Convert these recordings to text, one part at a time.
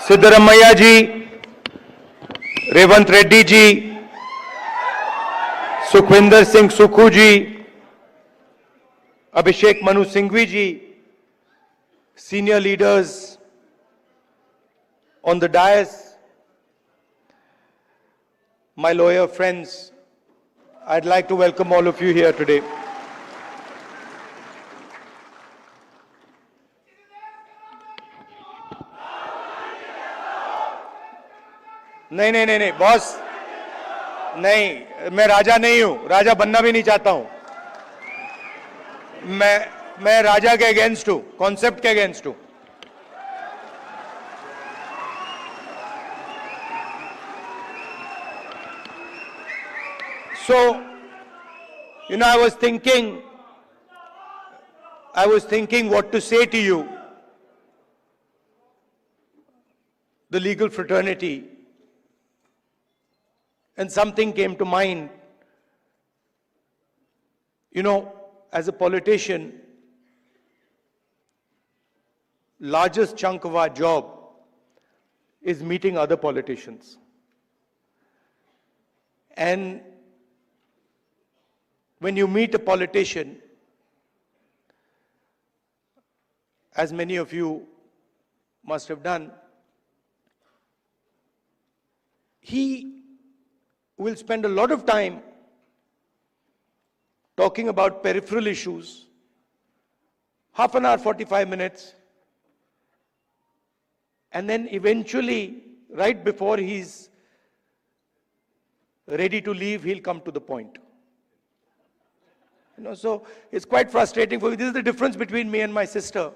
Siddaramaiah ji, Revanth Reddy ji, Sukhvinder Singh Sukhu ji, Abhishek Manu Singhvi ji, senior leaders on the dais, my lawyer friends, I'd like to welcome all of you here today. नहीं boss, नहीं, मैं राजा नहीं हूं, राजा बनना भी नहीं चाहता हूं। मैं राजा के अगेंस्ट हूं, कॉन्सेप्ट के अगेंस्ट हूं। So, I was thinking what to say to you, the legal fraternity, and something came to mind. As a politician, largest chunk of our job is meeting other politicians. And when you meet a politician, as many of you must have done, he will spend a lot of time talking about peripheral issues, half an hour, 45 minutes, and then eventually, right before he's ready to leave, he'll come to the point. So it's quite frustrating for me. This is the difference between me and my sister.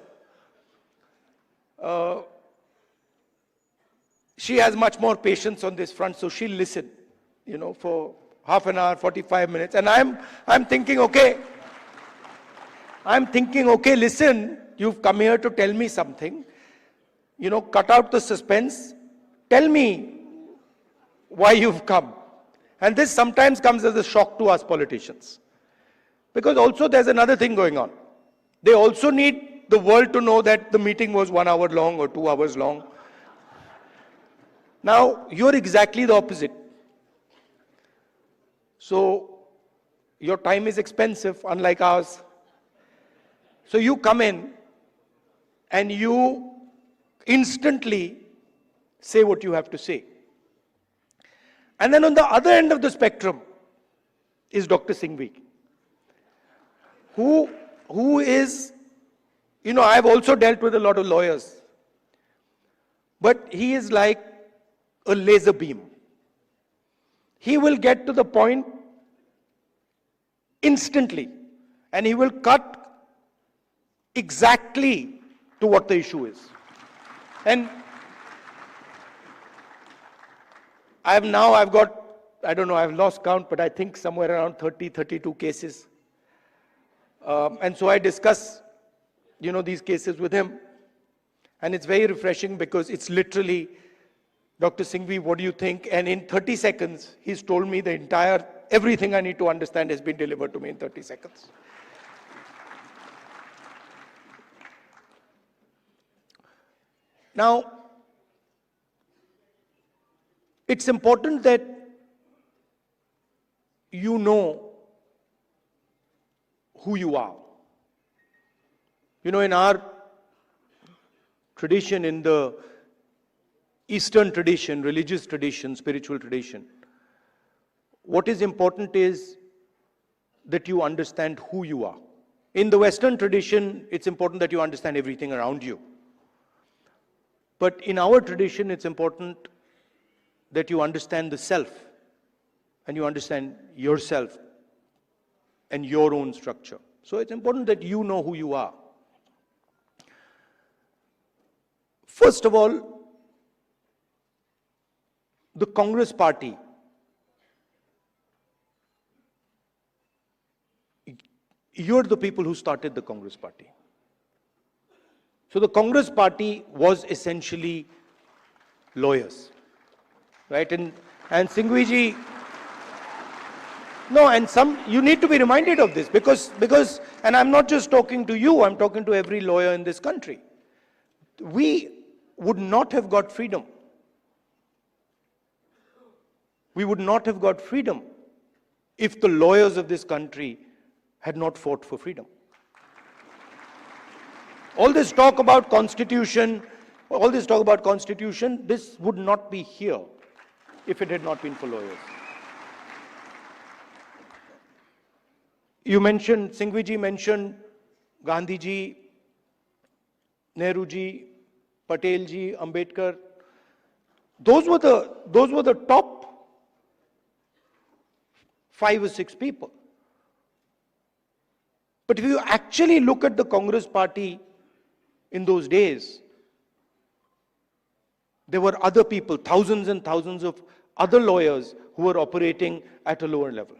She has much more patience on this front, so she'll listen, for half an hour, 45 minutes. And I'm thinking, okay, listen, you've come here to tell me something. Cut out the suspense. Tell me why you've come. And this sometimes comes as a shock to us politicians. Because also there's another thing going on. They also need the world to know that the meeting was 1 hour long or 2 hours long. Now, you're exactly the opposite. So, your time is expensive, unlike ours. So you come in and you instantly say what you have to say. And then on the other end of the spectrum is Dr. Singhvi, who is, I've also dealt with a lot of lawyers, but he is like a laser beam. He will get to the point instantly, and he will cut exactly to what the issue is. And I've got, I don't know, I've lost count, but I think somewhere around 30, 32 cases. And so I discuss, these cases with him. And it's very refreshing because it's literally, Dr. Singhvi, what do you think? And in 30 seconds, he's told me everything I need to understand has been delivered to me in 30 seconds. Now, it's important that you know who you are. In our tradition, in the Eastern tradition, religious tradition, spiritual tradition, what is important is that you understand who you are. In the Western tradition, it's important that you understand everything around you. But in our tradition, it's important that you understand the self, and you understand yourself and your own structure. So it's important that you know who you are. First of all, the Congress party, you're the people who started the Congress party. So the Congress party was essentially lawyers, right? And Singhvi ji, no, and you need to be reminded of this because, and I'm not just talking to you, I'm talking to every lawyer in this country. would not have got freedom. We would not have got freedom if the lawyers of this country had not fought for freedom. All this talk about constitution, this would not be here if it had not been for lawyers. You mentioned, Singhvi ji mentioned Gandhi ji, Nehru ji, Patel ji, Ambedkar. Those were the top 5 or 6 people. But if you actually look at the Congress party in those days, there were other people, thousands and thousands of other lawyers who were operating at a lower level.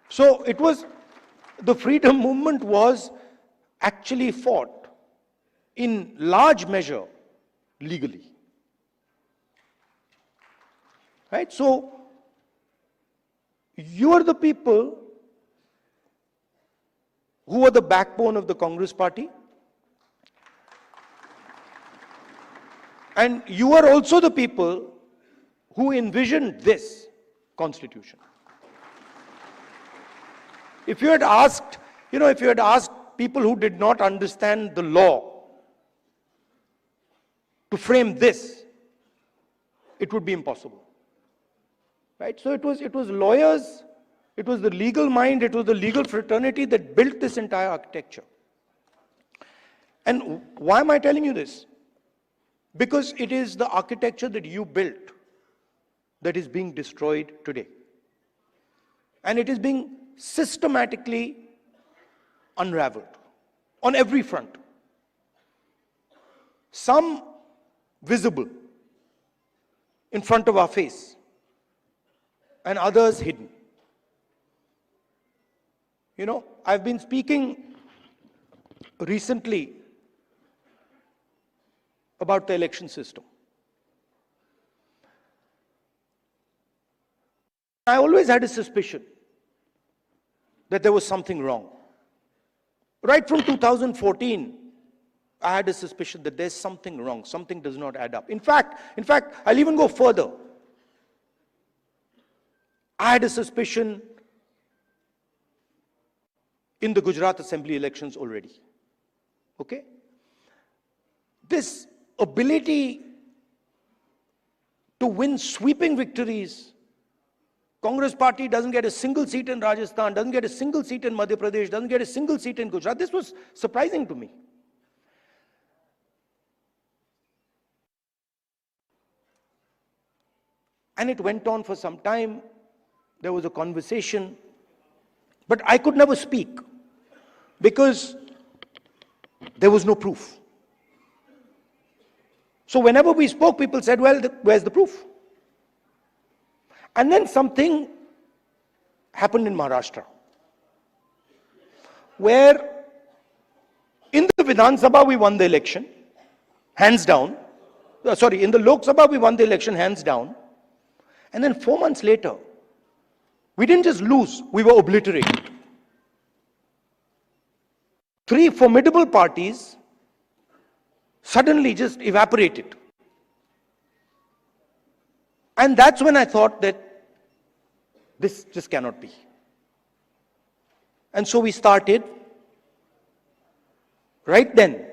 So it was, the freedom movement was actually fought in large measure legally. Right? So you are the people who are the backbone of the Congress party, and you are also the people who envisioned this constitution. If you had asked, people who did not understand the law to frame this, it would be impossible. Right? So it was lawyers, it was the legal mind, it was the legal fraternity that built this entire architecture. And why am I telling you this? Because it is the architecture that you built that is being destroyed today. And it is being systematically unraveled on every front. Some visible in front of our face, and others hidden. I've been speaking recently about the election system. I always had a suspicion that there was something wrong. Right from 2014, I had a suspicion that there's something wrong, something does not add up. In fact, I'll even go further. I had a suspicion in the Gujarat Assembly elections already. Okay? This ability to win sweeping victories. Congress party doesn't get a single seat in Rajasthan, doesn't get a single seat in Madhya Pradesh, doesn't get a single seat in Gujarat. This was surprising to me. And it went on for some time. There was a conversation, but I could never speak because there was no proof. So whenever we spoke, people said, well, where's the proof? And then something happened in Maharashtra, where in the Vidhan Sabha we won the election, hands down. In the Lok Sabha we won the election, hands down. And then 4 months later, we didn't just lose, we were obliterated. 3 formidable parties suddenly just evaporated. And that's when I thought that this just cannot be. And so we started right then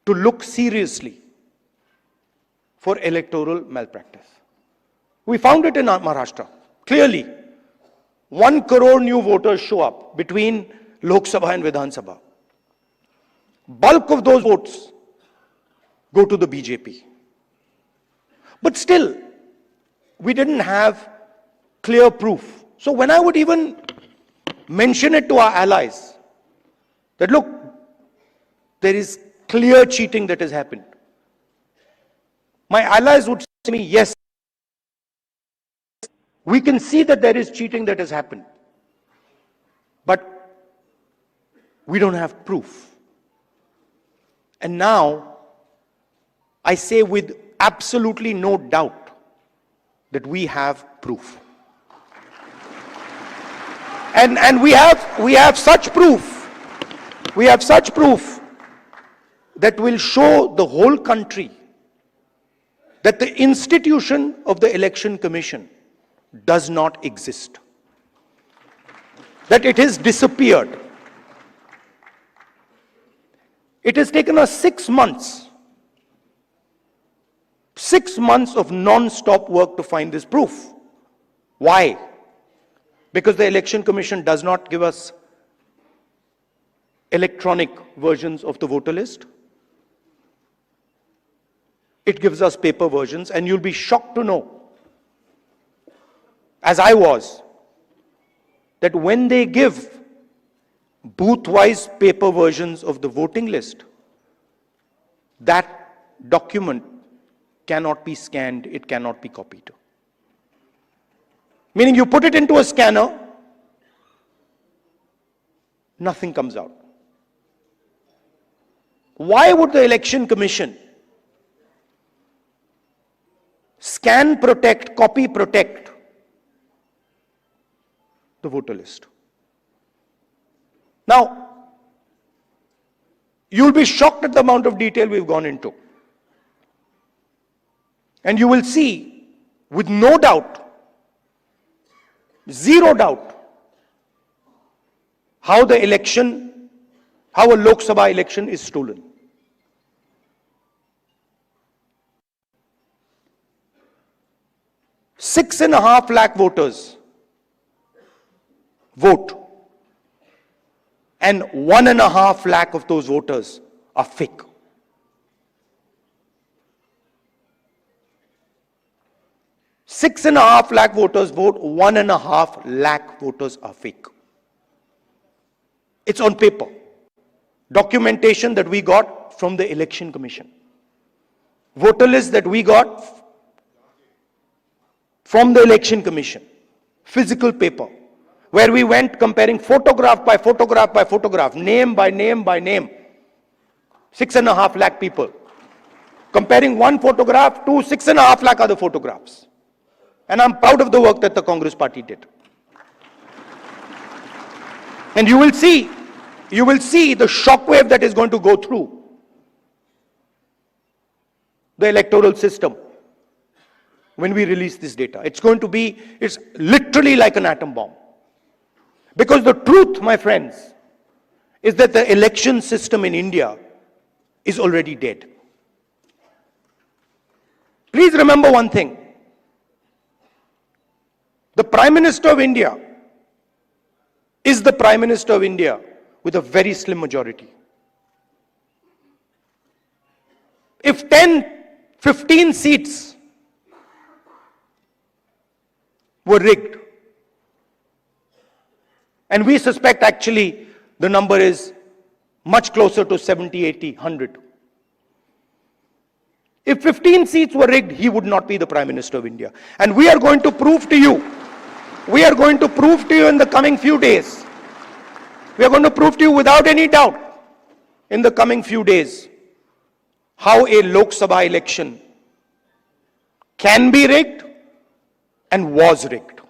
to look seriously for electoral malpractice. We found it in Maharashtra. Clearly, 1 crore new voters show up between Lok Sabha and Vidhan Sabha. Bulk of those votes go to the BJP. But still, we didn't have clear proof. So when I would even mention it to our allies, that look, there is clear cheating that has happened, my allies would say to me, yes, we can see that there is cheating that has happened, but we don't have proof. And now, I say with absolutely no doubt that we have proof. And we have such proof. We have such proof that will show the whole country that the institution of the Election Commission does not exist, that it has disappeared. It has taken us 6 months, 6 months of non-stop work to find this proof. Why? Because the Election Commission does not give us electronic versions of the voter list. It gives us paper versions, and you'll be shocked to know, as I was, that when they give booth-wise paper versions of the voting list, that document cannot be scanned, it cannot be copied. Meaning you put it into a scanner, nothing comes out. Why would the Election Commission scan protect, copy protect the voter list? Now, you'll be shocked at the amount of detail we've gone into. And you will see, with no doubt, zero doubt, how the election, how a Lok Sabha election is stolen. Six and a half lakh voters vote, and 1.5 lakh of those voters are fake. Six and a half lakh voters vote, 1.5 lakh voters are fake. It's on paper. Documentation that we got from the Election Commission. Voter list that we got from the Election Commission. Physical paper. Where we went comparing photograph by photograph by photograph, name by name by name. 6.5 lakh people. Comparing one photograph to 6.5 lakh other photographs. And I'm proud of the work that the Congress party did. And you will see the shockwave that is going to go through the electoral system when we release this data. It's literally like an atom bomb. Because the truth, my friends, is that the election system in India is already dead. Please remember one thing. The Prime Minister of India is the Prime Minister of India with a very slim majority. If 10, 15 seats were rigged, and we suspect actually the number is much closer to 70, 80, 100. If 15 seats were rigged, he would not be the Prime Minister of India. And we are going to prove to you, in the coming few days, we are going to prove to you without any doubt in the coming few days how a Lok Sabha election can be rigged and was rigged.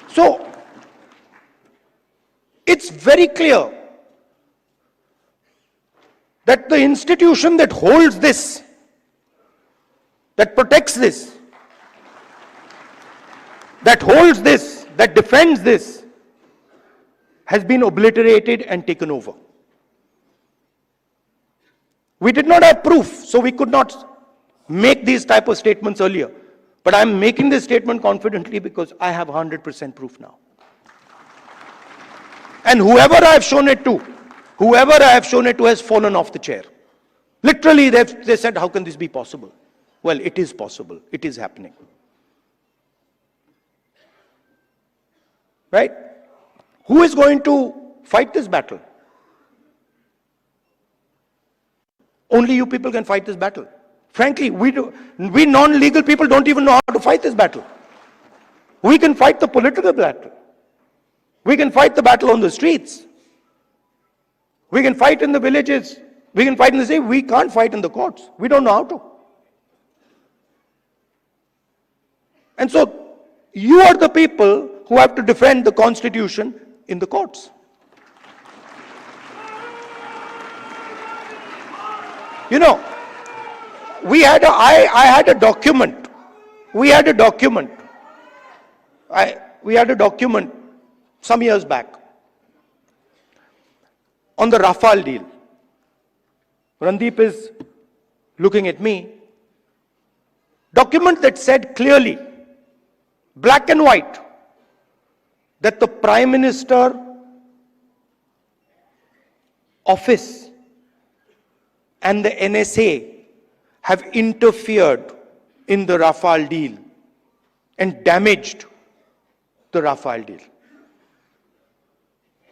So, it's very clear that the institution that holds this, that protects this, that holds this, that defends this, has been obliterated and taken over. We did not have proof, so we could not make these type of statements earlier. But I'm making this statement confidently because I have 100% proof now. And whoever I have shown it to has fallen off the chair. Literally, they said, how can this be possible? Well, it is possible. It is happening. Right? Who is going to fight this battle? Only you people can fight this battle. Frankly, we non-legal people don't even know how to fight this battle. We can fight the political battle. We can fight the battle on the streets. We can fight in the villages. We can fight in the city. We can't fight in the courts. We don't know how to. And so, you are the people who have to defend the Constitution in the courts. You know, I had a document. We had a document. We had a document some years back on the Rafale deal. Randeep is looking at me. Document that said clearly, black and white, that the Prime Minister office and the NSA have interfered in the Rafale deal and damaged the Rafale deal.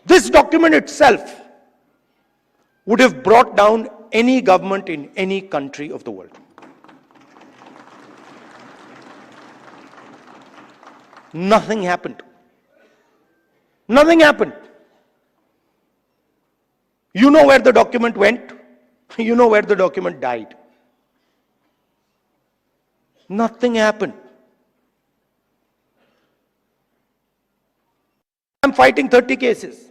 This document itself would have brought down any government in any country of the world. Nothing happened. Nothing happened. You know where the document went? You know where the document died. Nothing happened. I'm fighting 30 cases.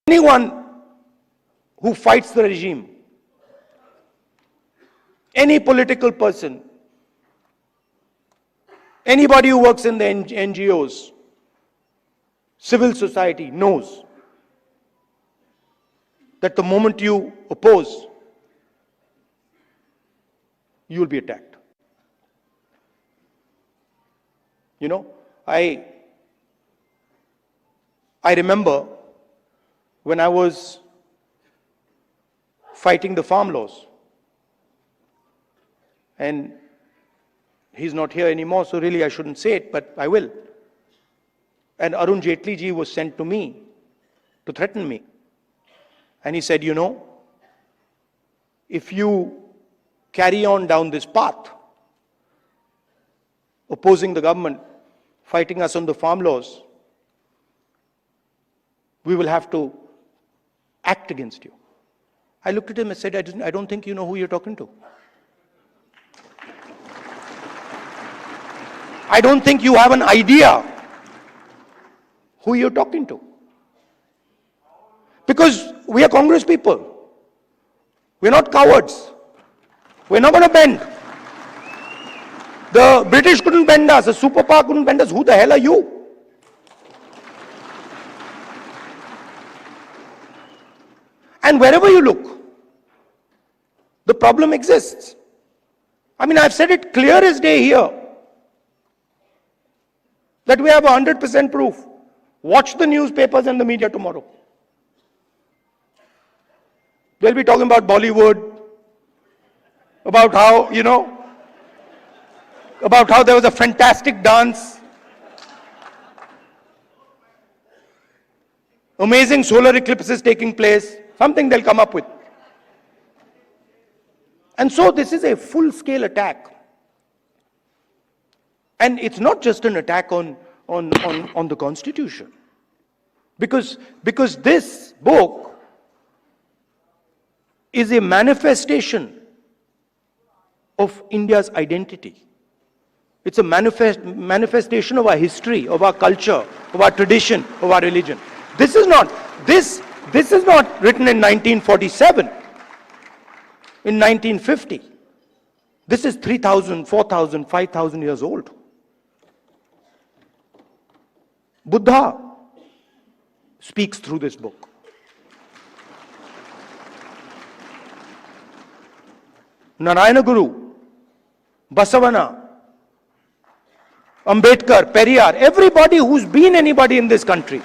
Anyone who fights the regime, any political person, anybody who works in the NGOs, civil society knows that the moment you oppose, you will be attacked. You know, I remember when I was fighting the farm laws, and he's not here anymore, so really I shouldn't say it, but I will. And Arun Jaitley ji was sent to me to threaten me. And he said, you know, if you carry on down this path, opposing the government, fighting us on the farm laws, we will have to act against you. I looked at him and said, I don't think you know who you're talking to. I don't think you have an idea who you're talking to. Because we are Congress people. We're not cowards. We're not going to bend. The British couldn't bend us. The superpower couldn't bend us. Who the hell are you? And wherever you look, the problem exists. I mean, I've said it clear as day here, that we have 100% proof. Watch the newspapers and the media tomorrow. They'll be talking about Bollywood, about how, you know, about how there was a fantastic dance, amazing solar eclipses taking place, something they'll come up with. And so this is a full-scale attack. And it's not just an attack on the Constitution. Because this book is a manifestation of India's identity. It's a manifestation of our history, of our culture, of our tradition, of our religion. This is not written in 1947, in 1950. This is 3,000, 4,000, 5,000 years old. Buddha speaks through this book. Narayana Guru, Basavana, Ambedkar, Periyar, everybody who's been anybody in this country.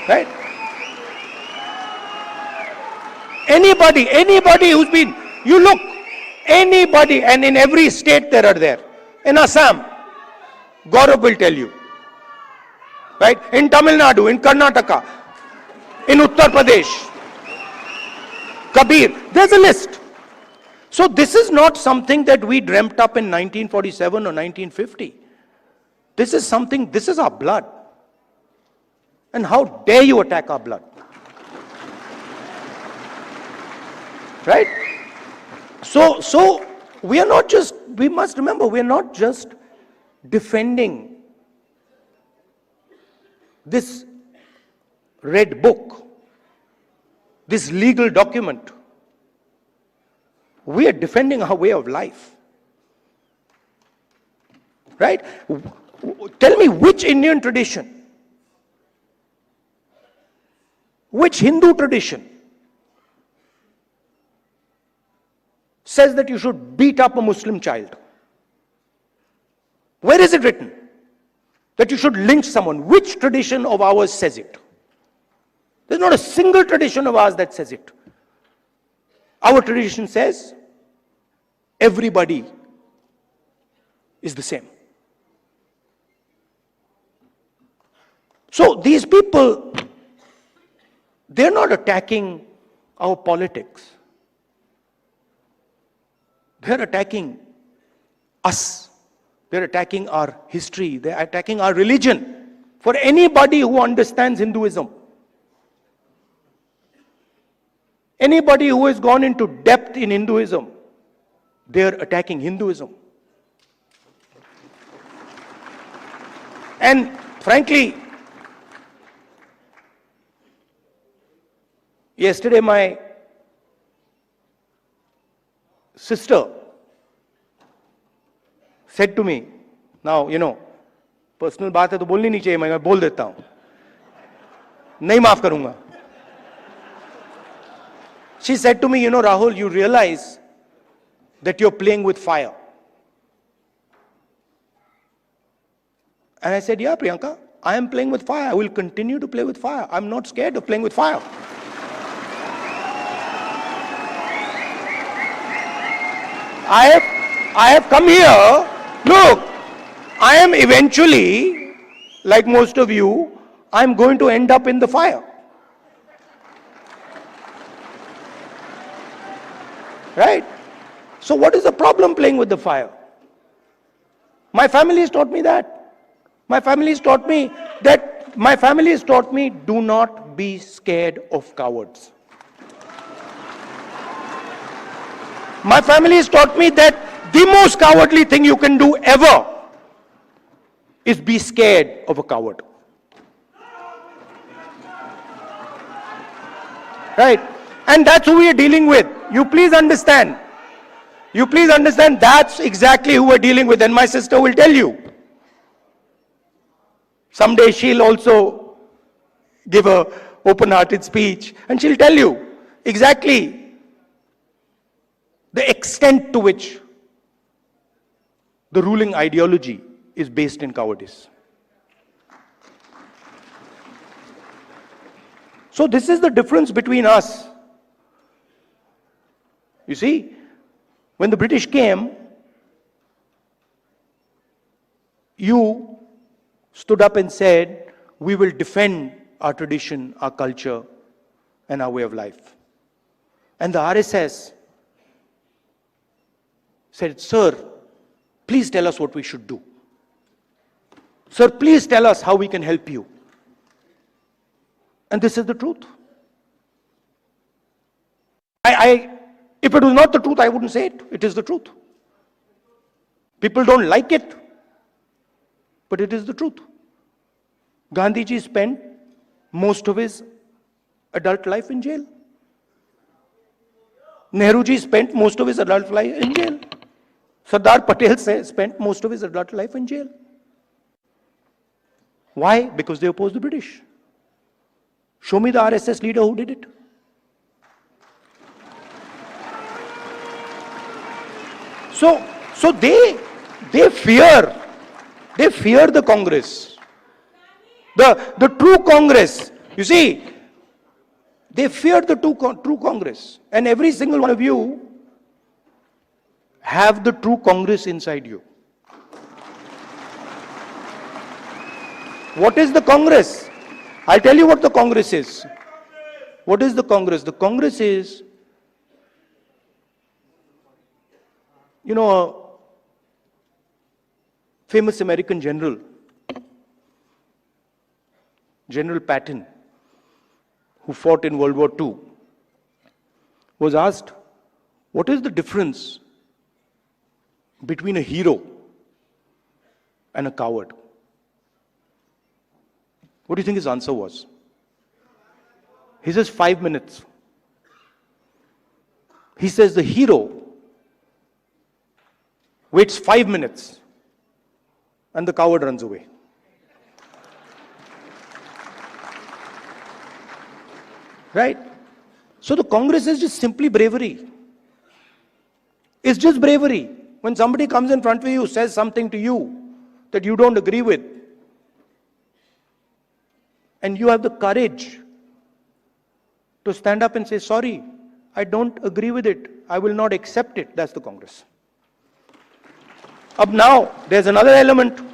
Right? Anybody who's been, you look, anybody, and in every state there are there. In Assam, Gaurav will tell you. Right? In Tamil Nadu, in Karnataka, in Uttar Pradesh, Kabir, there's a list. So this is not something that we dreamt up in 1947 or 1950. This is something, this is our blood. And how dare you attack our blood? Right? So we are not just, we must remember, we are not just defending this red book, this legal document. We are defending our way of life. Right? Tell me which Indian tradition, which Hindu tradition says that you should beat up a Muslim child? Where is it written that you should lynch someone? Which tradition of ours says it? There's not a single tradition of ours that says it. Our tradition says everybody is the same. So these people, they're not attacking our politics. They're attacking us. They're attacking our history. They're attacking our religion. For anybody who understands Hinduism, anybody who has gone into depth in Hinduism, they're attacking Hinduism. And frankly, yesterday my sister said to me, now, personal बात है तो बोलनी नहीं चाहिए, मैं बोल देता हूं, नहीं माफ करूंगा. She said to me, Rahul, you realize that you're playing with fire. And I said, yeah, Priyanka, I am playing with fire. I will continue to play with fire. I'm not scared of playing with fire. I have come here. Look, I am eventually, like most of you, I'm going to end up in the fire. Right? So what is the problem playing with the fire? My family has taught me that. My family has taught me do not be scared of cowards. My family has taught me that the most cowardly thing you can do ever is be scared of a coward. Right? And that's who we are dealing with. You please understand. That's exactly who we're dealing with. And my sister will tell you. Someday she'll also give a open-hearted speech and she'll tell you exactly the extent to which the ruling ideology is based in cowardice. So this is the difference between us. You see, when the British came, you stood up and said, we will defend our tradition, our culture, and our way of life. And the RSS said, sir, please tell us what we should do. Sir, please tell us how we can help you. And this is the truth. If it was not the truth, I wouldn't say it. It is the truth. People don't like it, but it is the truth. Gandhiji spent most of his adult life in jail. Nehruji spent most of his adult life in jail. Sardar Patel spent most of his adult life in jail. Why? Because they opposed the British. Show me the RSS leader who did it. So they fear the Congress. The true Congress. You see, they fear the true Congress. And every single one of you have the true Congress inside you. What is the Congress? I'll tell you what the Congress is. What is the Congress? The Congress is, a famous American general, General Patton, who fought in World War II, was asked, what is the difference between a hero and a coward? What do you think his answer was? He says 5 minutes. He says the hero waits 5 minutes and the coward runs away. Right? So the Congress is just simply bravery. It's just bravery. When somebody comes in front of you, says something to you that you don't agree with, and you have the courage to stand up and say, sorry, I don't agree with it. I will not accept it. That's the Congress. Up now, there's another element.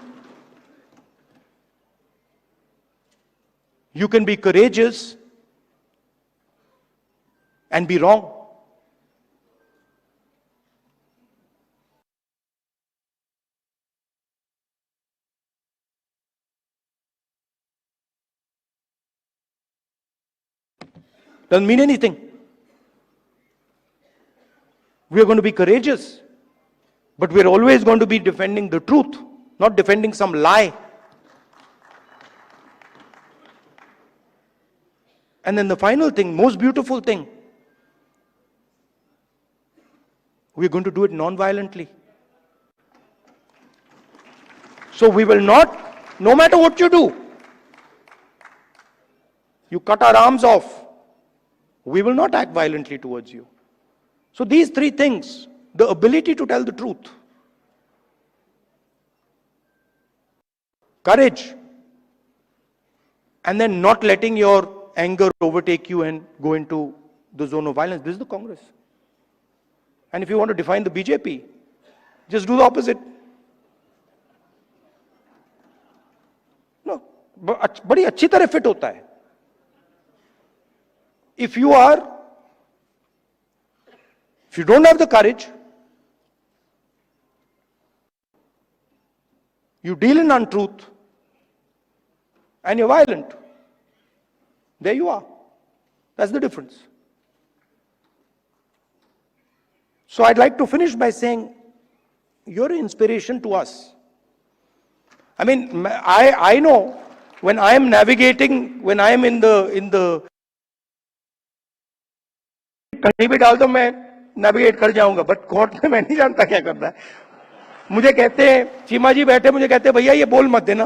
You can be courageous and be wrong. Doesn't mean anything. We are going to be courageous, but we're always going to be defending the truth, not defending some lie. And then the final thing, most beautiful thing, we're going to do it non-violently. So we will not, no matter what you do, you cut our arms off, we will not act violently towards you. So these three things, the ability to tell the truth, courage, and then not letting your anger overtake you and go into the zone of violence. This is the Congress. And if you want to define the BJP, just do the opposite. No, बड़ी अच्छी तरह fit होता है. If you don't have the courage, you deal in untruth, and you're violent, there you are. That's the difference. So I'd like to finish by saying, you're an inspiration to us. I mean, I know when I am navigating, when I am in the कहीं भी डाल दो मैं navigate कर जाऊंगा, but court में मैं नहीं जानता क्या करना है. मुझे कहते हैं, चीमा जी बैठे, मुझे कहते हैं भैया ये बोल मत देना.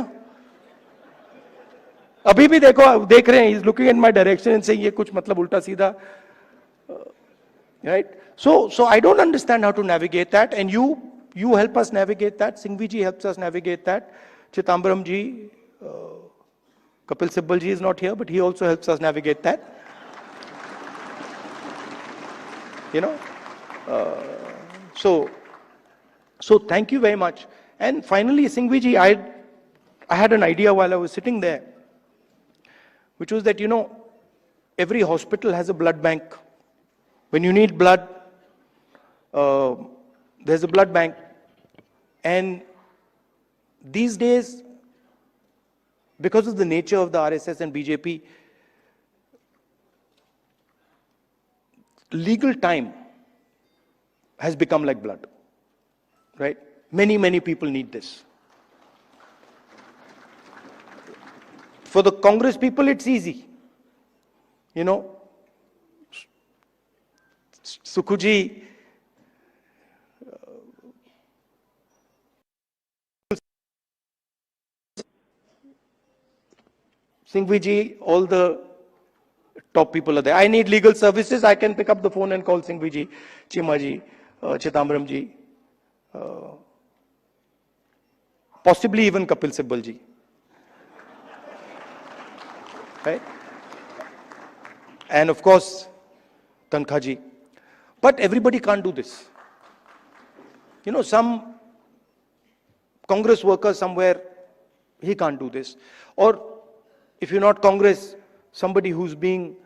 अभी भी देखो, देख रहे हैं, he is looking in my direction and saying ये कुछ मतलब उल्टा सीधा. Right? So I don't understand how to navigate that, and you help us navigate that. Singhvi ji helps us navigate that. Chithambaram ji, Kapil Sibal ji is not here, but he also helps us navigate that. You know, so thank you very much. And finally, Singhvi ji, I had an idea while I was sitting there, which was that, you know, every hospital has a blood bank. When you need blood, there's a blood bank. And these days, because of the nature of the RSS and BJP, legal time has become like blood, right? Many people need this. For the Congress people, it's easy. You know, Sukhuji, Singhvi ji, all the top people are there. I need legal services, I can pick up the phone and call Singhvi ji, Chima ji, Chithambaram ji, possibly even Kapil Sibal ji. Right? And of course, Tankha ji. But everybody can't do this. You know, some Congress worker somewhere, he can't do this. Or if you're not Congress, somebody who's being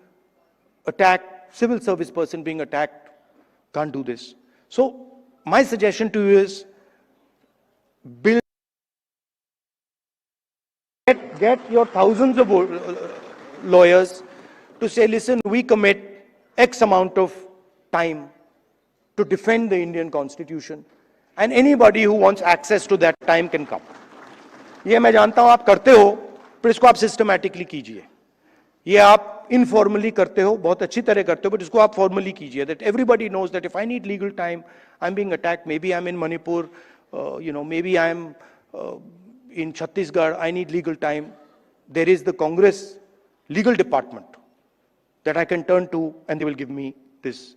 attacked, civil service person being attacked, can't do this. So my suggestion to you is, get your thousands of lawyers to say, listen, we commit X amount of time to defend the Indian Constitution, and anybody who wants access to that time can come. ये मैं जानता हूँ आप करते हो, पर इसको आप सिस्टमैटिकली कीजिए. ये आप इनफॉर्मली करते हो, बहुत अच्छी तरह करते हो, बट इसको आप फॉर्मली कीजिए. That everybody knows that if I need legal time, I am being attacked, maybe I am in Manipur, maybe I am in Chhattisgarh, I need legal time. There is the Congress legal department that I can turn to, and they will give me this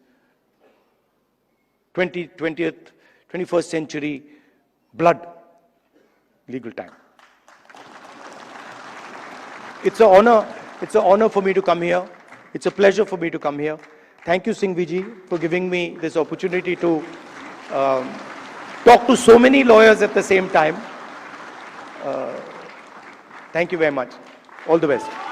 21st century blood legal time. It's an honor for me to come here. It's a pleasure for me to come here. Thank you, Singhvi ji, for giving me this opportunity to talk to so many lawyers at the same time. Thank you very much. All the best.